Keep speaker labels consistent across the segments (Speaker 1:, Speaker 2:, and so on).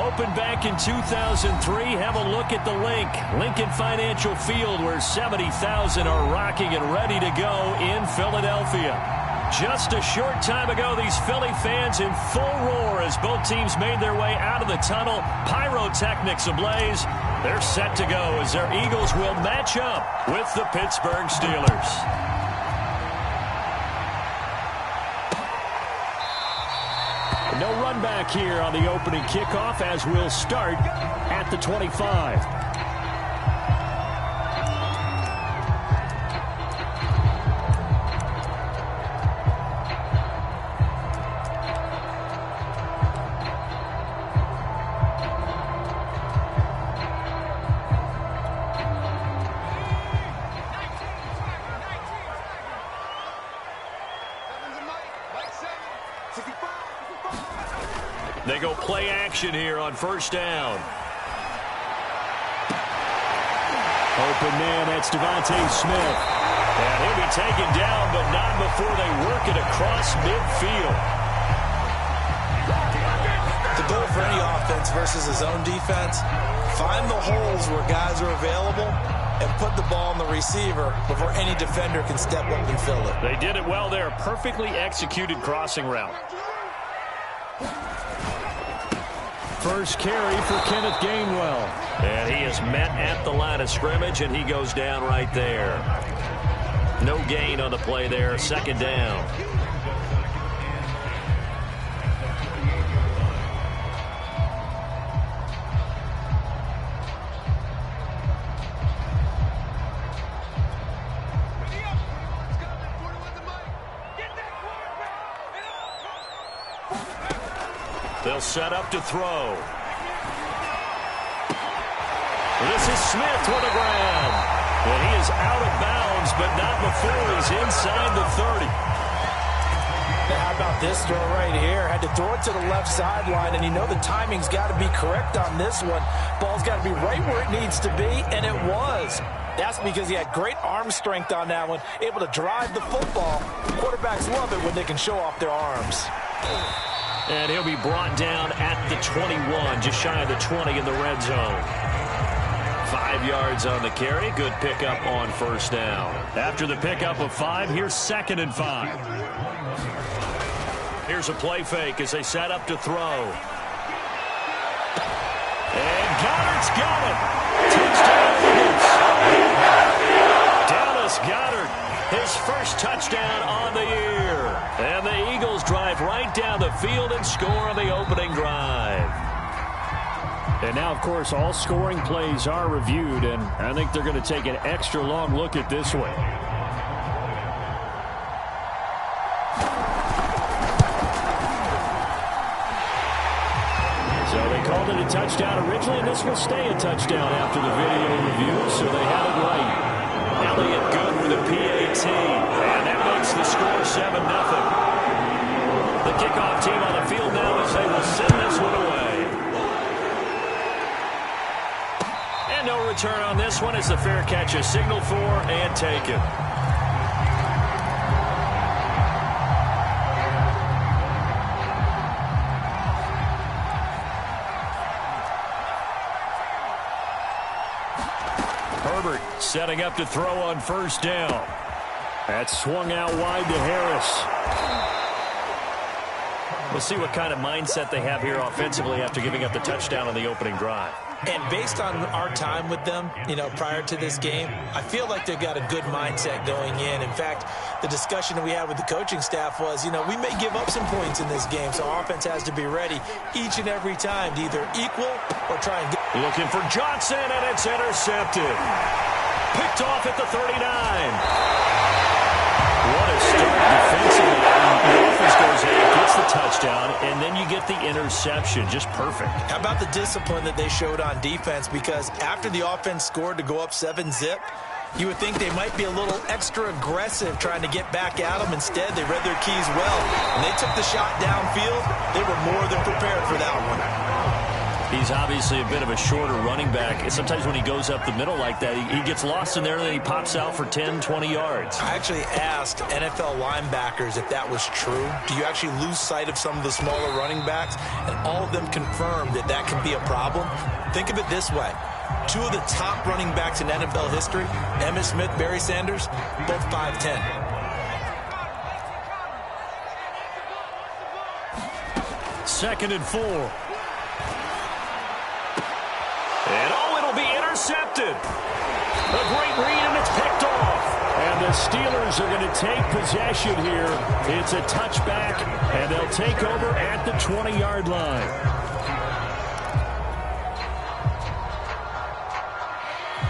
Speaker 1: Opened back in 2003. Have a look at the link. Lincoln Financial Field, where 70,000 are rocking and ready to go in Philadelphia. Just a short time ago, these Philly fans in full roar as both teams made their way out of the tunnel. Pyrotechnics ablaze. They're set to go as their Eagles will match up with the Pittsburgh Steelers. No run back here on the opening kickoff as we'll start at the 25. They go play action here on first down. Open man, that's Devontae Smith. And he'll be taken down, but not before they work it across midfield.
Speaker 2: The goal for any offense versus his own defense, find the holes where guys are available and put the ball on the receiver before any defender can step up and fill it.
Speaker 1: They did it well there. Perfectly executed crossing route. First carry for Kenneth Gainwell. And he is met at the line of scrimmage, and he goes down right there. No gain on the play there. Second down. They'll set up to throw. This is Smith with a grab. And he is out of bounds, but not before he's inside the 30.
Speaker 2: How about this throw right here? Had to throw it to the left sideline, and you know the timing's got to be correct on this one. Ball's got to be right where it needs to be, and it was. That's because he had great arm strength on that one, able to drive the football. Quarterbacks love it when they can show off their arms.
Speaker 1: And he'll be brought down at the 21, just shy of the 20 in the red zone. 5 yards on the carry. Good pickup on first down. After the pickup of 5, here's 2nd and 5. Here's a play fake as they set up to throw. And Goddard's got it. Touchdown Eagles. Dallas Goedert, his first touchdown on the year. And the Eagles drive right down the field and score on the opening drive. And now, of course, all scoring plays are reviewed, and I think they're going to take an extra long look at this one. So they called it a touchdown originally, and this will stay a touchdown after the video review, so they had it right. Elliott good with a PAT, and that makes the score 7-0. The kickoff team on the field now as they will send this one away. And no return on this one as the fair catch is signaled for and taken. Herbert setting up to throw on first down. That's swung out wide to Harris. We'll see what kind of mindset they have here offensively after giving up the touchdown on the opening drive.
Speaker 2: And based on our time with them, prior to this game, I feel like they've got a good mindset going in. In fact, the discussion that we had with the coaching staff was, we may give up some points in this game, so our offense has to be ready each and every time to either equal or try and get.
Speaker 1: Looking for Johnson, and it's intercepted. Picked off at the 39. What a start defensively. The offense goes in, gets the touchdown, and then you get the interception. Just perfect.
Speaker 2: How about the discipline that they showed on defense? Because after the offense scored to go up 7-zip, you would think they might be a little extra aggressive trying to get back at them. Instead, they read their keys well, and they took the shot downfield. They were more than prepared for that one.
Speaker 1: He's obviously a bit of a shorter running back. Sometimes when he goes up the middle like that, he gets lost in there, and then he pops out for 10, 20 yards.
Speaker 2: I actually asked NFL linebackers if that was true. Do you actually lose sight of some of the smaller running backs? And all of them confirmed that that can be a problem. Think of it this way. Two of the top running backs in NFL history, Emmitt Smith, Barry Sanders, both 5'10".
Speaker 1: Second and 4. And it'll be intercepted. A great read, and it's picked off. And the Steelers are going to take possession here. It's a touchback, and they'll take over at the 20-yard line.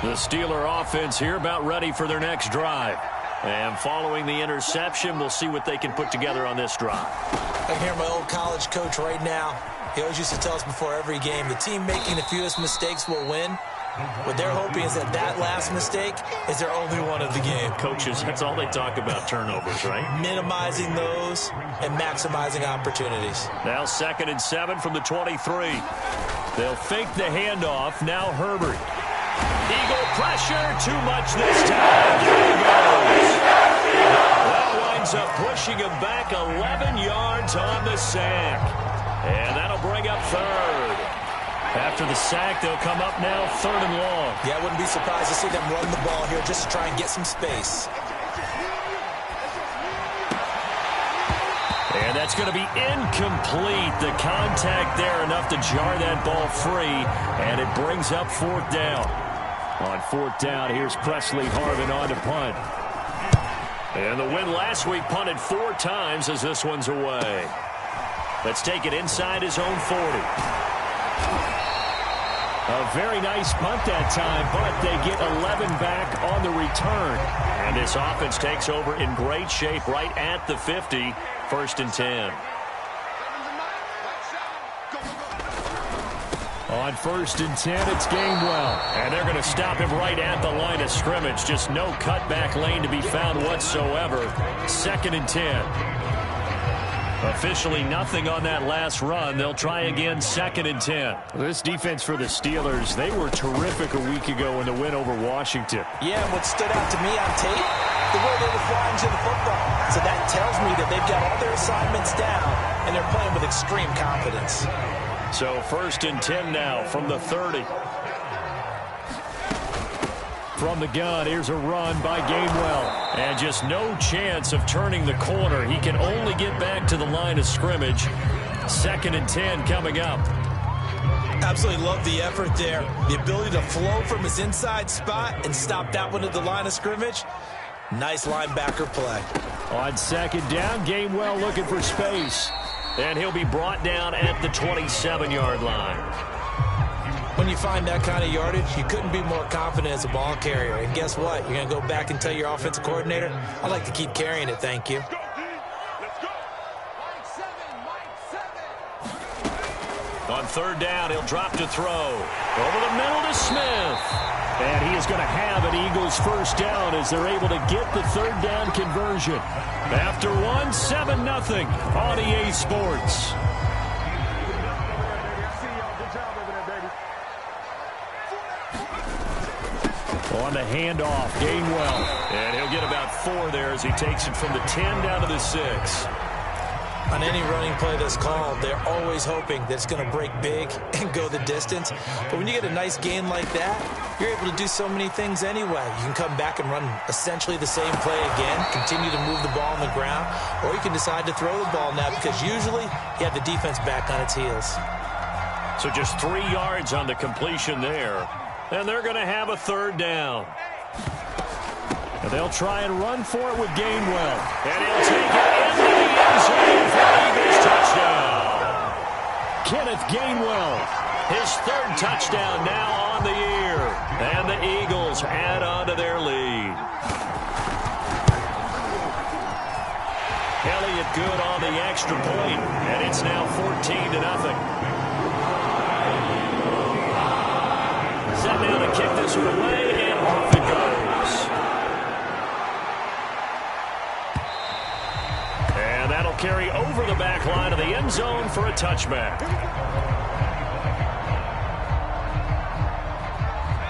Speaker 1: The Steeler offense here about ready for their next drive. And following the interception, we'll see what they can put together on this drive.
Speaker 2: I can hear my old college coach right now. He always used to tell us before every game, the team making the fewest mistakes will win. What they're hoping is that last mistake is their only one of the game.
Speaker 1: Coaches, that's all they talk about, turnovers, right?
Speaker 2: Minimizing those and maximizing opportunities.
Speaker 1: Now 2nd and 7 from the 23. They'll fake the handoff. Now Herbert. Eagle pressure, too much this time. Here he goes. That winds up pushing him back 11 yards on the sack. And that'll bring up third. After the sack, they'll come up now 3rd and long.
Speaker 2: Yeah, I wouldn't be surprised to see them run the ball here just to try and get some space.
Speaker 1: And that's going to be incomplete. The contact there enough to jar that ball free, and it brings up 4th down. On 4th down, here's Presley Harvin on to punt. And the win last week punted 4 times as this one's away. Let's take it inside his own 40. A very nice punt that time, but they get 11 back on the return. And this offense takes over in great shape right at the 50, 1st and 10. On 1st and 10, it's Gainwell. And they're going to stop him right at the line of scrimmage. Just no cutback lane to be found whatsoever. 2nd and 10. Officially nothing on that last run. They'll try again 2nd and 10. This defense for the Steelers, they were terrific a week ago in the win over Washington.
Speaker 2: Yeah, and what stood out to me on tape, the way they were flying to the football. So that tells me that they've got all their assignments down, and they're playing with extreme confidence.
Speaker 1: So 1st and 10 now from the 30. From the gun, here's a run by Gainwell. And just no chance of turning the corner. He can only get back to the line of scrimmage. 2nd and 10 coming up.
Speaker 2: Absolutely love the effort there. The ability to flow from his inside spot and stop that one at the line of scrimmage. Nice linebacker play.
Speaker 1: On 2nd down, Gainwell looking for space. And he'll be brought down at the 27-yard line.
Speaker 2: When you find that kind of yardage, you couldn't be more confident as a ball carrier. And guess what? You're going to go back and tell your offensive coordinator, I'd like to keep carrying it, thank you.
Speaker 1: On 3rd down, he'll drop to throw. Over the middle to Smith. And he is going to have an Eagles 1st down as they're able to get the 3rd down conversion. After 7-0 on EA Sports. On the handoff, Gainwell. And he'll get about 4 there as he takes it from the 10 down to the 6.
Speaker 2: On any running play that's called, they're always hoping that it's going to break big and go the distance. But when you get a nice gain like that, you're able to do so many things anyway. You can come back and run essentially the same play again, continue to move the ball on the ground, or you can decide to throw the ball now because usually you have the defense back on its heels.
Speaker 1: So just 3 yards on the completion there. And they're going to have a 3rd down. And they'll try and run for it with Gainwell. And he'll take it into the end zone for the Eagles touchdown. Kenneth Gainwell, his 3rd touchdown now on the year. And the Eagles add on to their lead. Elliott good on the extra point, and it's now 14-0. Set now to kick this one away, and off it goes. And that'll carry over the back line of the end zone for a touchback.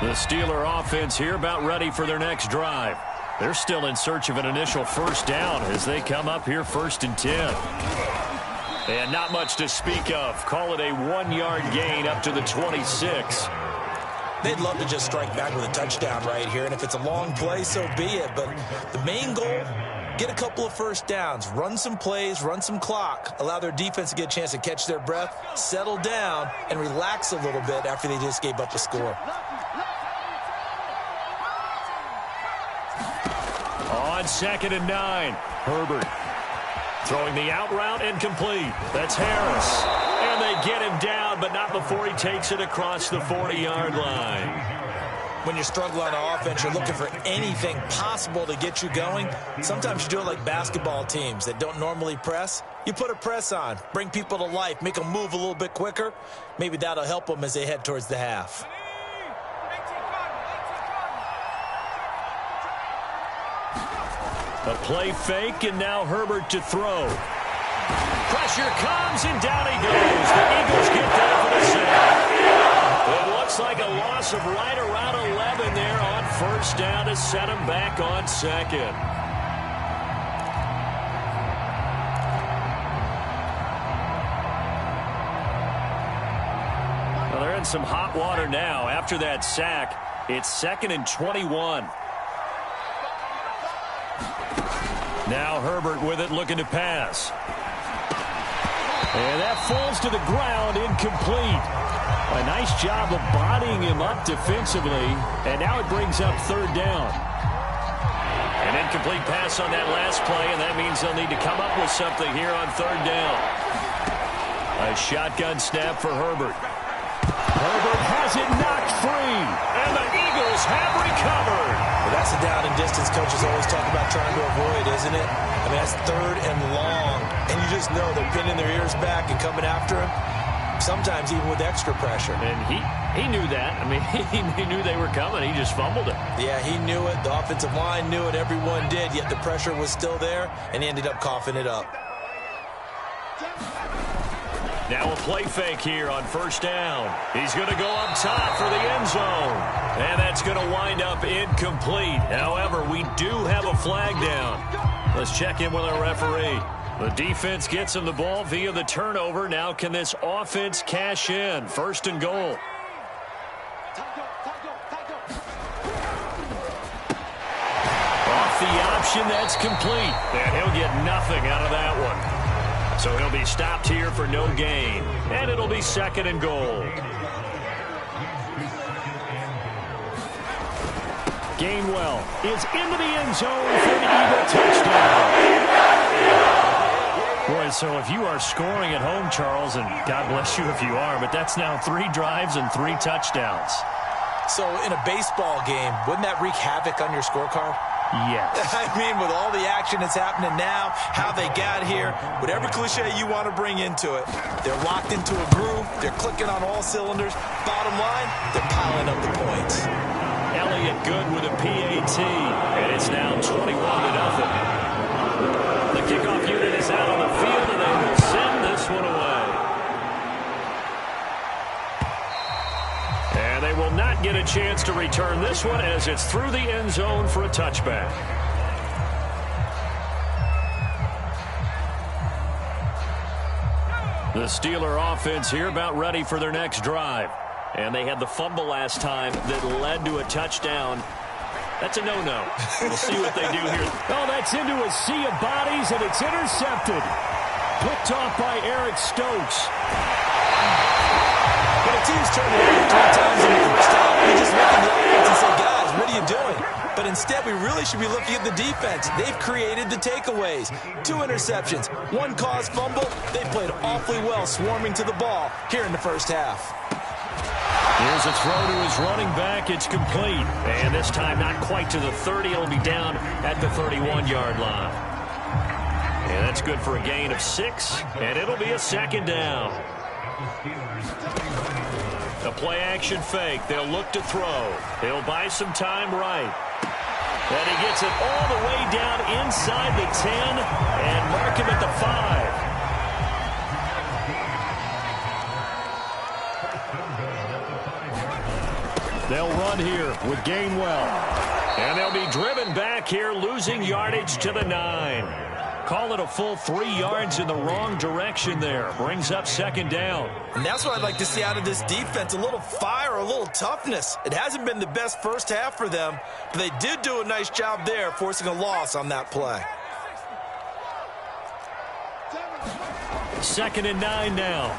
Speaker 1: The Steeler offense here about ready for their next drive. They're still in search of an initial first down as they come up here 1st and 10. And not much to speak of. Call it a 1-yard gain up to the 26.
Speaker 2: They'd love to just strike back with a touchdown right here, and if it's a long play, so be it. But the main goal, get a couple of first downs, run some plays, run some clock, allow their defense to get a chance to catch their breath, settle down, and relax a little bit after they just gave up a score.
Speaker 1: On 2nd and 9, Herbert throwing the out route and complete. That's Harris. And they get him down, but not before he takes it across the 40-yard line.
Speaker 2: When you struggle on offense, you're looking for anything possible to get you going. Sometimes you do it like basketball teams that don't normally press. You put a press on, bring people to life, make them move a little bit quicker. Maybe that'll help them as they head towards the half.
Speaker 1: A play fake, and now Herbert to throw. Pressure comes, and down he goes. The Eagles get there for the sack. It looks like a loss of right around 11 there on 1st down to set him back on 2nd. Well, they're in some hot water now. After that sack, it's 2nd and 21. Now Herbert with it, looking to pass. And that falls to the ground, incomplete. A nice job of bodying him up defensively, and now it brings up 3rd down. An incomplete pass on that last play, and that means they'll need to come up with something here on 3rd down. A shotgun snap for Herbert. Herbert has it knocked free, and the Eagles have recovered.
Speaker 2: Well, that's the down and distance coaches always talk about trying to avoid, isn't it? I mean, that's 3rd and long, and you just know they're pinning their ears back and coming after him, sometimes even with extra pressure.
Speaker 1: And he knew that. I mean, he knew they were coming. He just fumbled it.
Speaker 2: Yeah, he knew it. The offensive line knew it. Everyone did, yet the pressure was still there, and he ended up coughing it up.
Speaker 1: Now a play fake here on 1st down. He's going to go up top for the end zone. And that's going to wind up incomplete. However, we do have a flag down. Let's check in with our referee. The defense gets him the ball via the turnover. Now can this offense cash in? 1st and goal. Off the option, that's complete. And he'll get nothing out of that one. So he'll be stopped here for no gain. And it'll be 2nd and goal. Gainwell is into the end zone for the Eagle touchdown. Boy, so if you are scoring at home, Charles, and God bless you if you are, but that's now 3 drives and 3 touchdowns.
Speaker 2: So in a baseball game, wouldn't that wreak havoc on your scorecard?
Speaker 1: Yes.
Speaker 2: I mean, with all the action that's happening now, how they got here, whatever cliche you want to bring into it, they're locked into a groove, they're clicking on all cylinders. Bottom line, they're piling up the points.
Speaker 1: Elliott good with a PAT, and it's now 21-0. The kickoff unit is out on the field, and they will send this one away. And they will not get a chance to return this one as it's through the end zone for a touchback. The Steeler offense here about ready for their next drive. And they had the fumble last time that led to a touchdown. That's a no-no. We'll see what they do here. Oh, that's into a sea of bodies, and it's intercepted. Picked off by Eric Stokes.
Speaker 2: When a team's turned it over 3 times in the first half, we just look at the offense and say, guys, what are you doing? But instead, we really should be looking at the defense. They've created the takeaways. 2 interceptions, 1 caused fumble. They played awfully well swarming to the ball here in the first half.
Speaker 1: Here's a throw to his running back. It's complete. And this time not quite to the 30. It'll be down at the 31-yard line. And that's good for a gain of 6. And it'll be a 2nd down. A play-action fake. They'll look to throw. They'll buy some time right. And he gets it all the way down inside the 10 and mark him at the 5. They'll run here with Gainwell. And they'll be driven back here, losing yardage to the 9. Call it a full 3 yards in the wrong direction there. Brings up second down.
Speaker 2: And that's what I'd like to see out of this defense, a little fire, a little toughness. It hasn't been the best first half for them, but they did do a nice job there, forcing a loss on that play.
Speaker 1: 2nd and 9 now.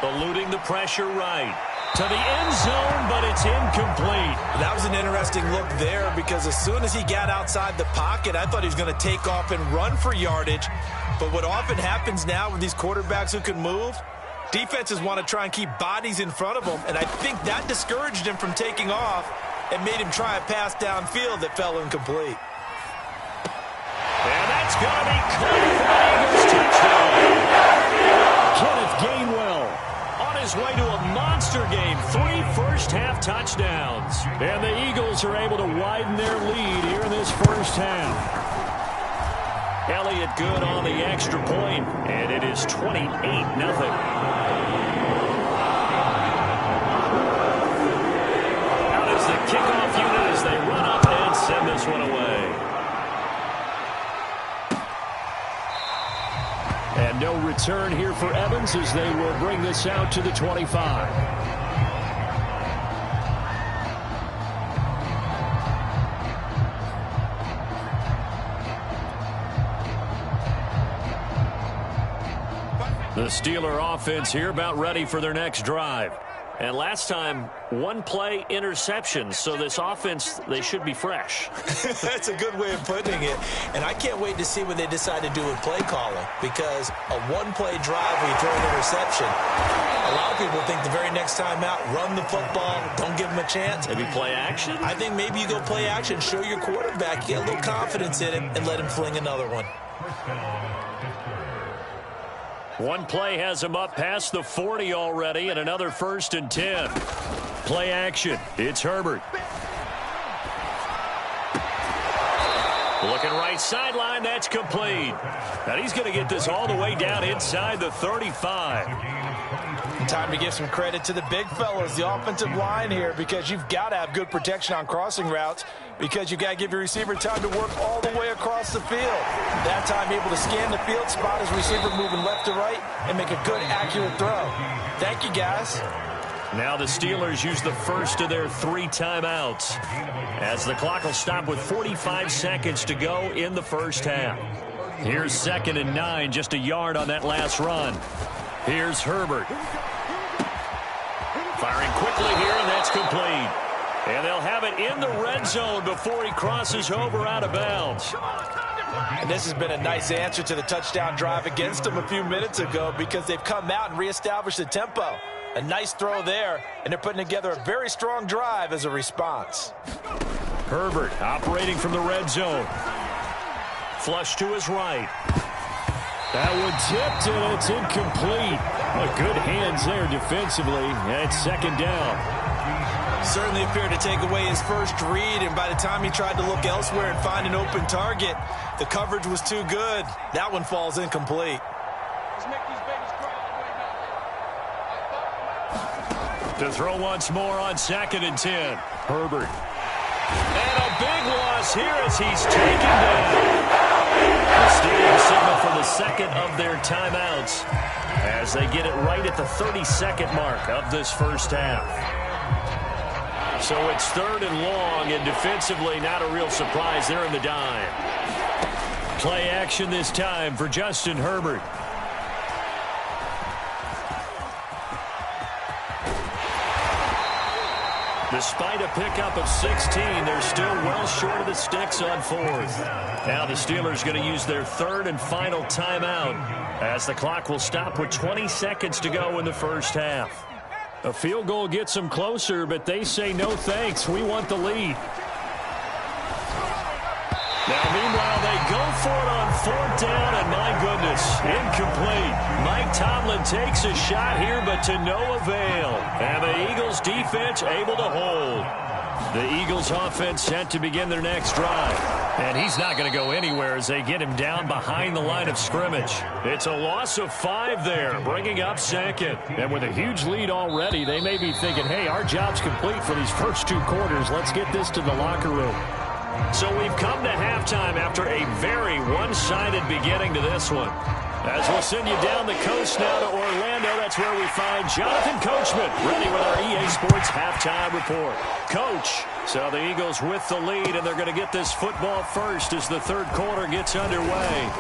Speaker 1: Eluding the pressure right. To the end zone, but it's incomplete.
Speaker 2: That was an interesting look there because as soon as he got outside the pocket, I thought he was going to take off and run for yardage. But what often happens now with these quarterbacks who can move, defenses want to try and keep bodies in front of them, and I think that discouraged him from taking off and made him try a pass downfield that fell incomplete.
Speaker 1: And that's going to be caught. Eagles touchdown. Kenneth Gainwell on his way to a monster game. 3 first-half touchdowns. And the Eagles are able to widen their lead here in this first half. Elliott good on the extra point, and it is 28-0. Out is the kickoff unit as they run up and send this one away. And no return here for Evans as they will bring this out to the 25. The Steeler offense here about ready for their next drive. And last time, 1-play interception. So this offense, they should be fresh.
Speaker 2: That's a good way of putting it. And I can't wait to see what they decide to do with play calling. Because a 1-play drive where you throw an interception, a lot of people think the very next time out, run the football, don't give them a chance.
Speaker 1: Maybe play action?
Speaker 2: I think maybe you go play action, show your quarterback, get a little confidence in him, and let him fling another one.
Speaker 1: One play has him up past the 40 already, and another 1st and 10. Play action. It's Herbert. Looking right sideline. That's complete. And he's going to get this all the way down inside the 35.
Speaker 2: Time to give some credit to the big fellas, the offensive line here, because you've got to have good protection on crossing routes because you've got to give your receiver time to work all the way across the field. That time able to scan the field, spot his receiver moving left to right, and make a good, accurate throw. Thank you, guys.
Speaker 1: Now the Steelers use the first of their 3 timeouts as the clock will stop with 45 seconds to go in the first half. Here's 2nd and 9, just a yard on that last run. Here's Herbert. Firing quickly here, and that's complete. And they'll have it in the red zone before he crosses over out of bounds.
Speaker 2: And this has been a nice answer to the touchdown drive against them a few minutes ago because they've come out and reestablished the tempo. A nice throw there, and they're putting together a very strong drive as a response.
Speaker 1: Herbert operating from the red zone. Flush to his right. That one tipped, and it's incomplete. Good hands there defensively. And it's 2nd down.
Speaker 2: Certainly appeared to take away his first read, and by the time he tried to look elsewhere and find an open target, the coverage was too good. That one falls incomplete.
Speaker 1: To throw once more on 2nd and 10. Herbert. And a big loss here as he's taken down. The Steelers signal for the 2nd of their timeouts as they get it right at the 32nd mark of this first half. So it's 3rd and long, and defensively not a real surprise. They're in the dime. Play action this time for Justin Herbert. Despite a pickup of 16, they're still well short of the sticks on 4th. Now the Steelers going to use their 3rd and final timeout as the clock will stop with 20 seconds to go in the first half. A field goal gets them closer, but they say no thanks. We want the lead. Now, meanwhile, they go for it on 4th down, and my goodness, incomplete. Mike Tomlin takes a shot here, but to no avail. And the Eagles defense able to hold. The Eagles offense set to begin their next drive. And he's not going to go anywhere as they get him down behind the line of scrimmage. It's a loss of 5 there, bringing up second. And with a huge lead already, they may be thinking, hey, our job's complete for these first 2 quarters. Let's get this to the locker room. So we've come to halftime after a very one-sided beginning to this one. As we'll send you down the coast now to Orlando, that's where we find Jonathan Coachman, ready with our EA Sports halftime report. Coach, so the Eagles with the lead, and they're going to get this football first as the third quarter gets underway.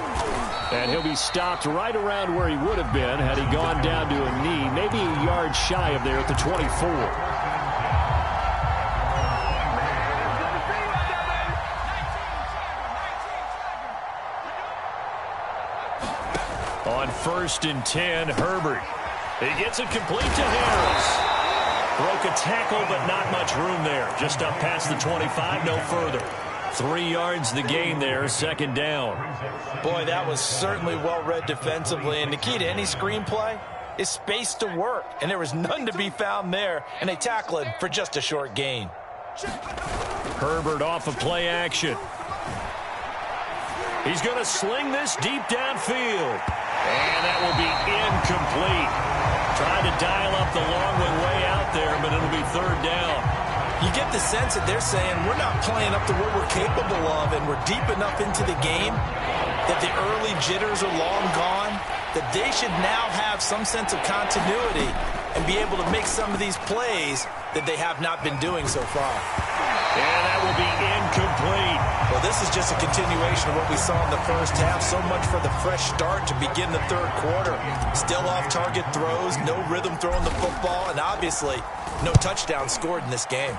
Speaker 1: And he'll be stopped right around where he would have been had he gone down to a knee, maybe a yard shy of there at the 24. On 1st and 10, Herbert. He gets it complete to Harris. Broke a tackle, but not much room there. Just up past the 25, no further. 3 yards the gain there, 2nd down.
Speaker 2: Boy, that was certainly well-read defensively. And the key to any screenplay is space to work. And there was none to be found there. And they tackle him for just a short gain.
Speaker 1: Herbert off of play action. He's going to sling this deep downfield. And that will be incomplete. Trying to dial up the long one way out there, but it'll be 3rd down.
Speaker 2: You get the sense that they're saying we're not playing up to what we're capable of, and we're deep enough into the game that the early jitters are long gone, that they should now have some sense of continuity and be able to make some of these plays that they have not been doing so far.
Speaker 1: And that will be incomplete.
Speaker 2: Well, this is just a continuation of what we saw in the first half. So much for the fresh start to begin the third quarter. Still off-target throws, no rhythm throwing the football, and obviously no touchdown scored in this game.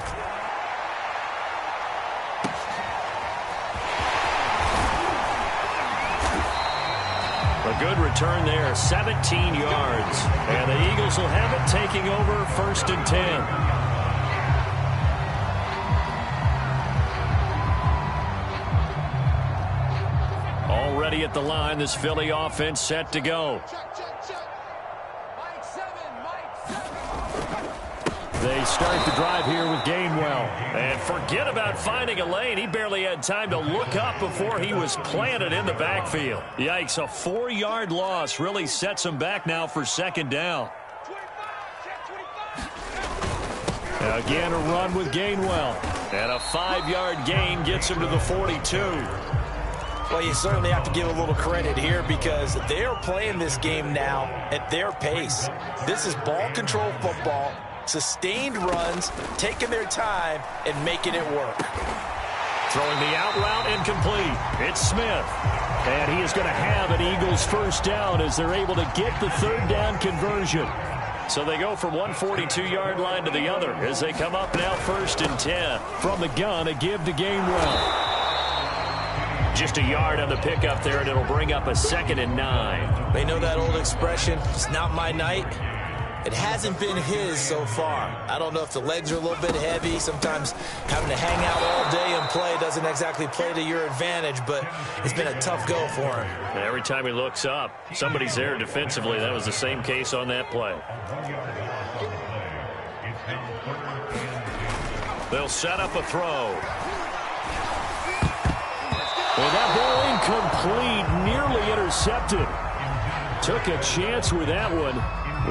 Speaker 1: A good return there, 17 yards. And the Eagles will have it taking over 1st and 10. Already at the line, this Philly offense set to go. They start the drive here with Gainwell. And forget about finding a lane. He barely had time to look up before he was planted in the backfield. Yikes, a 4-yard loss really sets him back now for 2nd down. Again, a run with Gainwell. And a 5-yard gain gets him to the 42.
Speaker 2: Well, you certainly have to give a little credit here because they're playing this game now at their pace. This is ball control football, sustained runs, taking their time, and making it work.
Speaker 1: Throwing the out route incomplete. It's Smith. And he is going to have an Eagles 1st down as they're able to get the 3rd down conversion. So they go from one 42-yard line to the other as they come up now 1st and 10. From the gun, a give to Gainwell. Just a yard on the pickup there, and it'll bring up a 2nd and 9.
Speaker 2: They know that old expression, it's not my night. It hasn't been his so far. I don't know if the legs are a little bit heavy. Sometimes having to hang out all day and play doesn't exactly play to your advantage, but it's been a tough go for him.
Speaker 1: And every time he looks up, somebody's there defensively. That was the same case on that play. They'll set up a throw. And that ball incomplete, nearly intercepted. Took a chance with that one.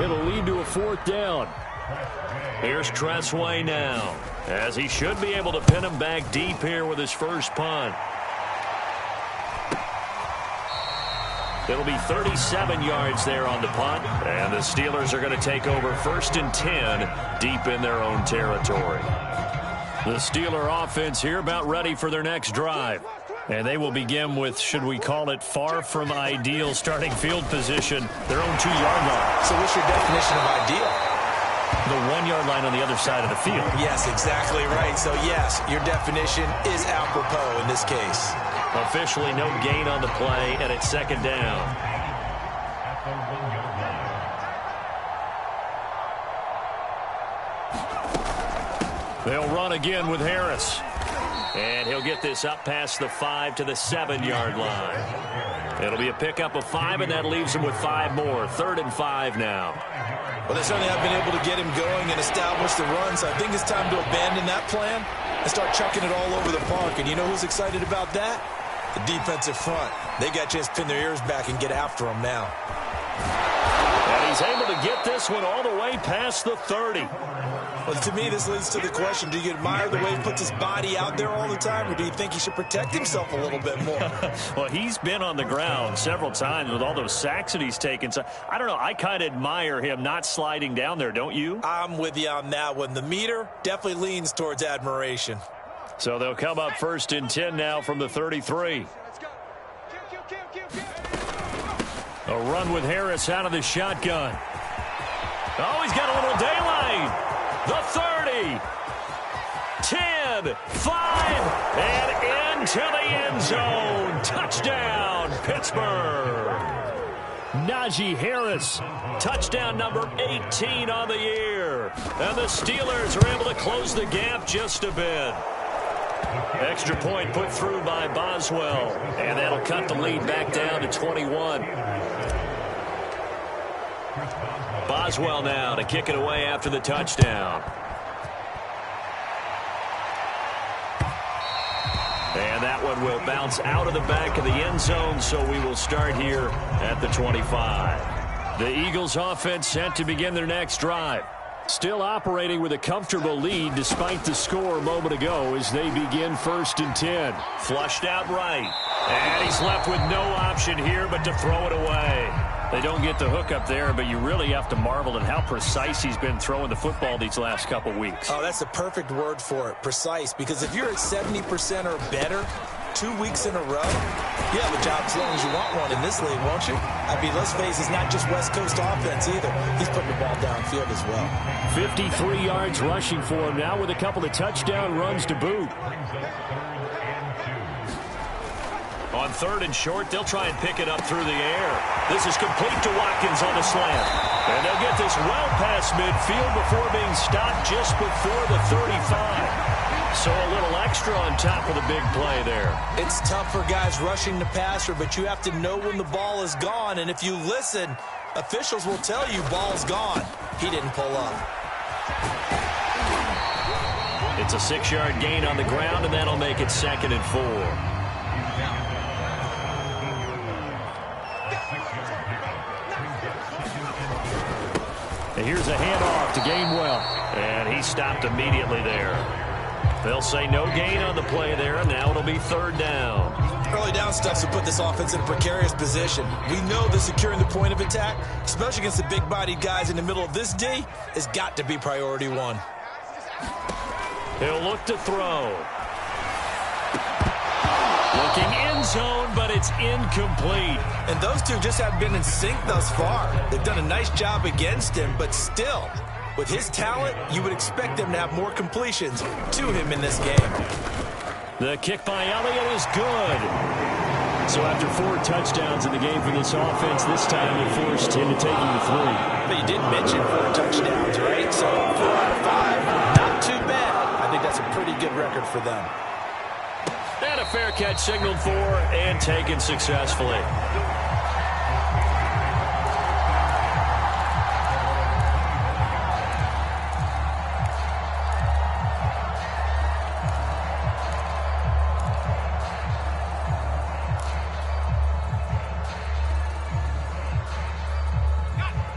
Speaker 1: It'll lead to a 4th down. Here's Tressway now, as he should be able to pin him back deep here with his first punt. It'll be 37 yards there on the punt, and the Steelers are going to take over 1st and 10 deep in their own territory. The Steeler offense here about ready for their next drive. And they will begin with, should we call it, far from ideal starting field position, their own 2-yard line.
Speaker 2: So what's your definition of ideal?
Speaker 1: The 1-yard line on the other side of the field.
Speaker 2: Yes, exactly right. So, yes, your definition is apropos in this case.
Speaker 1: Officially no gain on the play, and it's 2nd down. They'll run again with Harris. And he'll get this up past the 5 to the 7-yard line. It'll be a pickup of 5, and that leaves him with 5 more. 3rd and 5 now.
Speaker 2: Well, they certainly have been able to get him going and establish the run, so I think it's time to abandon that plan and start chucking it all over the park. And you know who's excited about that? The defensive front. They got a chance to pin their ears back and get after him now.
Speaker 1: And he's able to get this one all the way past the 30.
Speaker 2: Well, to me, this leads to the question, do you admire the way he puts his body out there all the time, or do you think he should protect himself a little bit more?
Speaker 1: Well, he's been on the ground several times with all those sacks that he's taken. So, I don't know. I kind of admire him not sliding down there, don't you?
Speaker 2: I'm with you on that one. The meter definitely leans towards admiration.
Speaker 1: So they'll come up 1st and 10 now from the 33. A run with Harris out of the shotgun. Oh, he's got a little daylight. The 30, 10, 5, and into the end zone. Touchdown, Pittsburgh. Najee Harris, touchdown number 18 on the year. And the Steelers are able to close the gap just a bit. Extra point put through by Boswell, and that'll cut the lead back down to 21. Boswell now to kick it away after the touchdown. And that one will bounce out of the back of the end zone, so we will start here at the 25. The Eagles offense set to begin their next drive. Still operating with a comfortable lead despite the score a moment ago as they begin 1st and 10. Flushed out right. And he's left with no option here but to throw it away. They don't get the hook up there, but you really have to marvel at how precise he's been throwing the football these last couple weeks.
Speaker 2: Oh, that's the perfect word for it, precise, because if you're at 70% or better 2 weeks in a row, you have a job as long as you want one in this league, won't you? I mean, let's face it, it's not just West Coast offense either. He's putting the ball downfield as well.
Speaker 1: 53 yards rushing for him now with a couple of touchdown runs to boot. On 3rd and short, they'll try and pick it up through the air. This is complete to Watkins on the slant. And they'll get this well past midfield before being stopped just before the 35. So a little extra on top of the big play there.
Speaker 2: It's tough for guys rushing the passer, but you have to know when the ball is gone. And if you listen, officials will tell you ball's gone. He didn't pull up.
Speaker 1: It's a 6-yard gain on the ground, and that'll make it 2nd and 4. And here's a handoff to Gainwell. And he stopped immediately there. They'll say no gain on the play there, and now it'll be 3rd down.
Speaker 2: Early down stuff to put this offense in a precarious position. We know that securing the point of attack, especially against the big-bodied guys in the middle of this D, has got to be priority 1.
Speaker 1: He'll look to throw. Looking end zone, but it's incomplete.
Speaker 2: And those two just haven't been in sync thus far. They've done a nice job against him, but still, with his talent, you would expect them to have more completions to him in this game.
Speaker 1: The kick by Elliott is good. So after 4 touchdowns in the game for this offense, this time it forced him to take him to 3.
Speaker 2: But you did mention 4 touchdowns, right? So 4 out of 5, not too bad. I think that's a pretty good record for them.
Speaker 1: And a fair catch signaled for and taken successfully.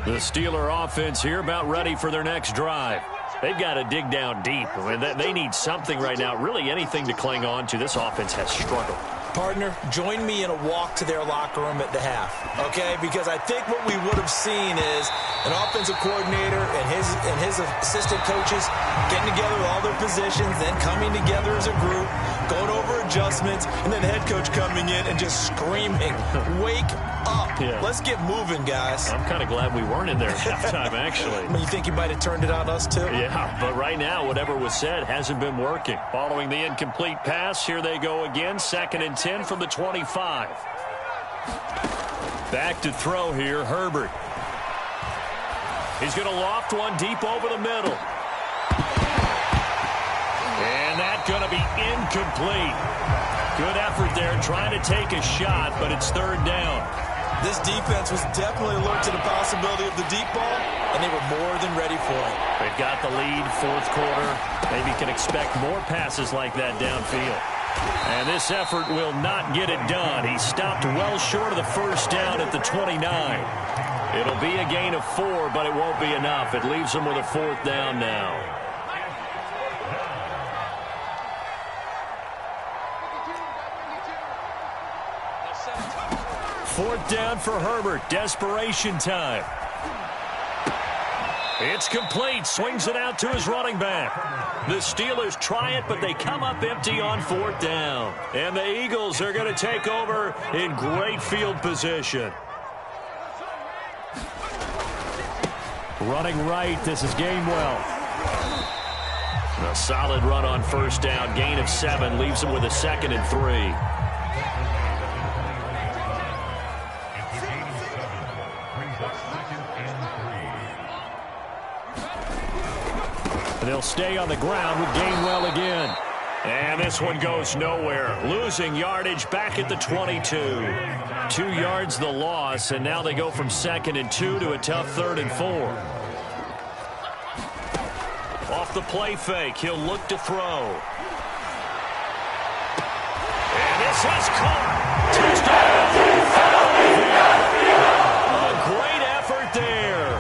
Speaker 1: The Steeler offense here about ready for their next drive. They've got to dig down deep. I mean, they need something right now, really anything to cling on to. This offense has struggled.
Speaker 2: Partner, join me in a walk to their locker room at the half, okay? Because I think what we would have seen is an offensive coordinator and his assistant coaches getting together with all their positions, then coming together as a group, going over adjustments, and then the head coach coming in and just screaming, wake up. Yeah. Let's get moving, guys.
Speaker 1: I'm kind of glad we weren't in there at halftime, actually.
Speaker 2: I mean, you think he might have turned it on us, too?
Speaker 1: Yeah, but right now, whatever was said hasn't been working. Following the incomplete pass, here they go again, 2nd and 10 from the 25. Back to throw here, Herbert. He's going to loft one deep over the middle. And that's going to be incomplete. Good effort there trying to take a shot, but it's third down.
Speaker 2: This defense was definitely alert to the possibility of the deep ball, and they were more than ready for it.
Speaker 1: They've got the lead, fourth quarter. Maybe can expect more passes like that downfield. And this effort will not get it done. He stopped well short of the first down at the 29. It'll be a gain of 4, but it won't be enough. It leaves them with a fourth down now. Fourth down for Herbert. Desperation time. It's complete. Swings it out to his running back. The Steelers try it, but they come up empty on fourth down. And the Eagles are going to take over in great field position. Running right, this is Gainwell. A solid run on first down. Gain of 7 leaves him with a 2nd and 3. They'll stay on the ground with Gainwell again. And this one goes nowhere. Losing yardage back at the 22. 2 yards the loss, and now they go from 2nd and 2 to a tough 3rd and 4. Off the play fake, he'll look to throw. And this is caught. Touchdown. A great effort there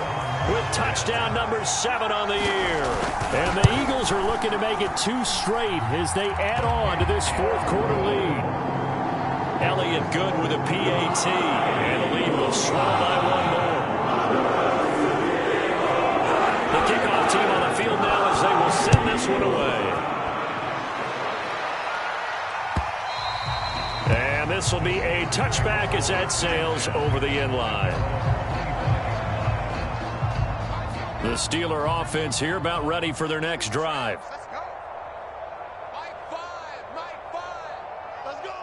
Speaker 1: with touchdown number 7 on the year. And the Eagles are looking to make it 2 straight as they add on to this fourth quarter lead. Elliott good with a PAT, and the lead will swell by 1 more. The kickoff team on the field now as they will send this one away. And this will be a touchback as that sails over the end line. The Steeler offense here about ready for their next drive.
Speaker 3: Let's go. Mike 5. Let's go.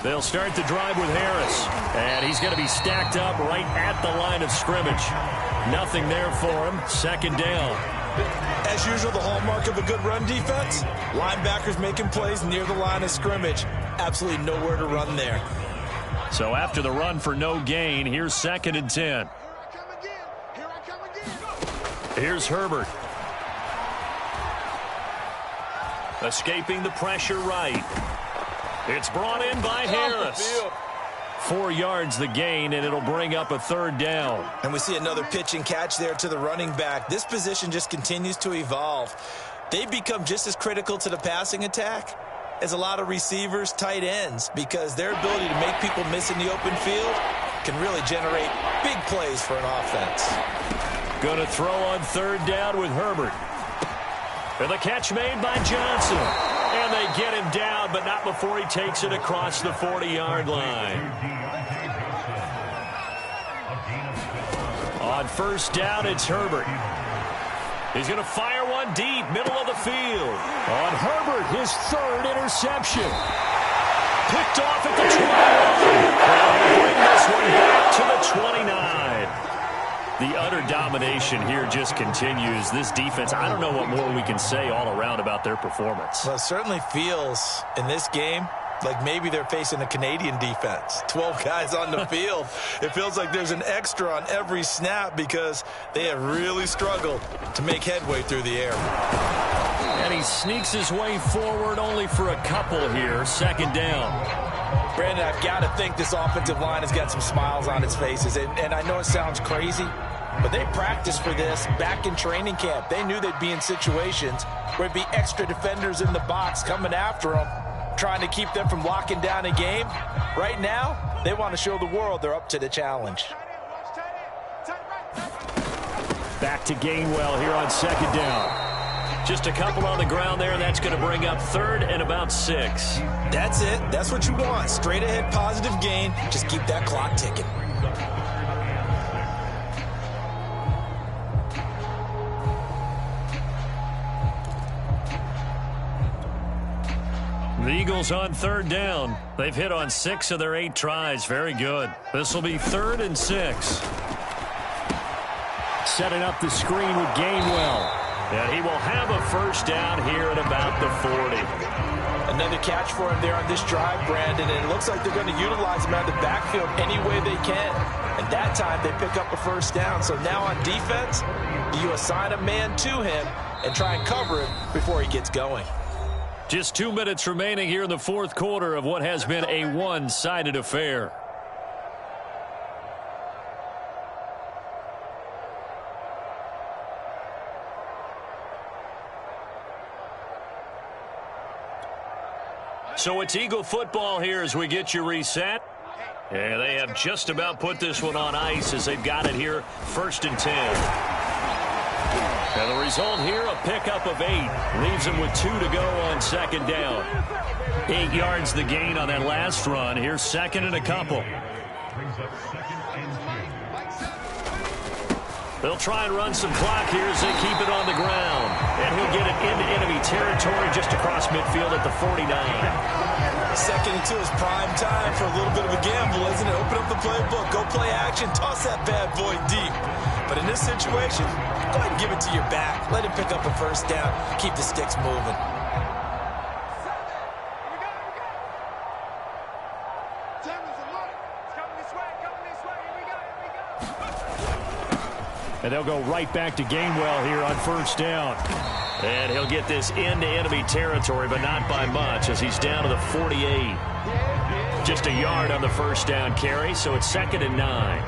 Speaker 1: They'll start the drive with Harris. And he's going to be stacked up right at the line of scrimmage. Nothing there for him. 2nd down.
Speaker 2: As usual, the hallmark of a good run defense, linebackers making plays near the line of scrimmage. Absolutely nowhere to run there.
Speaker 1: So after the run for no gain, here's 2nd and 10.
Speaker 3: Here I come again.
Speaker 1: Here's Herbert. Escaping the pressure right. It's brought in by Harris. 4 yards the gain, and it'll bring up a 3rd down.
Speaker 2: And we see another pitch and catch there to the running back. This position just continues to evolve. They've become just as critical to the passing attack as a lot of receivers, tight ends, because their ability to make people miss in the open field can really generate big plays for an offense.
Speaker 1: Going to throw on 3rd down with Herbert. And the catch made by Johnson. And they get him down, but not before he takes it across the 40-yard line. On first down, it's Herbert. He's going to fire one deep, middle of the field. On Herbert, his 3rd interception. Picked off at the 21. Bring this one back to the 29. The utter domination here just continues. This defense, I don't know what more we can say all around about their performance.
Speaker 2: Well, it certainly feels in this game like maybe they're facing a Canadian defense. 12 guys on the field. It feels like there's an extra on every snap because they have really struggled to make headway through the air.
Speaker 1: And he sneaks his way forward only for a couple here. 2nd down.
Speaker 2: Brandon, I've got to think this offensive line has got some smiles on its faces. And I know it sounds crazy, but they practiced for this back in training camp. They knew they'd be in situations where it'd be extra defenders in the box coming after them, trying to keep them from locking down a game. Right now, they want to show the world they're up to the challenge.
Speaker 1: Back to Gainwell here on 2nd down. Just a couple on the ground there. That's going to bring up 3rd and about 6.
Speaker 2: That's it. That's what you want. Straight ahead positive gain. Just keep that clock ticking.
Speaker 1: The Eagles on 3rd down. They've hit on 6 of their 8 tries. Very good. This will be 3rd and 6. Setting up the screen with Gainwell. And he will have a first down here at about the 40.
Speaker 2: Another catch for him there on this drive, Brandon, and it looks like they're going to utilize him out of the backfield any way they can. And that time they pick up a first down. So now on defense, you assign a man to him and try and cover it before he gets going.
Speaker 1: Just 2 minutes remaining here in the fourth quarter of what has been a one-sided affair. So it's Eagle football here as we get you reset. And they have just about put this one on ice as they've got it here, 1st and 10. And the result here, a pickup of 8. Leaves them with 2 to go on 2nd down. 8 yards the gain on that last run. Here's 2nd and a couple. They'll try and run some clock here as they keep it on the ground. And he'll get it into enemy territory just across midfield at the 49.
Speaker 2: 2nd and 2 is prime time for a little bit of a gamble, isn't it? Open up the playbook, go play action, toss that bad boy deep. But in this situation, go ahead and give it to your back. Let him pick up a first down. Keep the sticks moving.
Speaker 1: And they'll go right back to Gainwell here on 1st down. And he'll get this into enemy territory, but not by much as he's down to the 48. Just a yard on the 1st down carry, so it's 2nd and 9.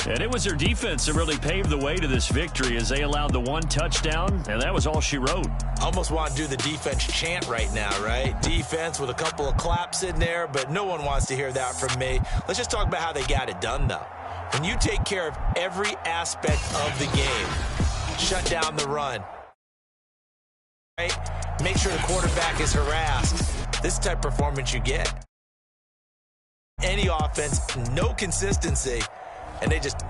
Speaker 1: And it was their defense that really paved the way to this victory as they allowed the 1 touchdown, and that was all she wrote.
Speaker 2: Almost want to do the defense chant right now, right? Defense with a couple of claps in there, but no one wants to hear that from me. Let's just talk about how they got it done, though. When you take care of every aspect of the game, shut down the run, right? Make sure the quarterback is harassed. This type of performance you get. Any offense, no consistency. And they just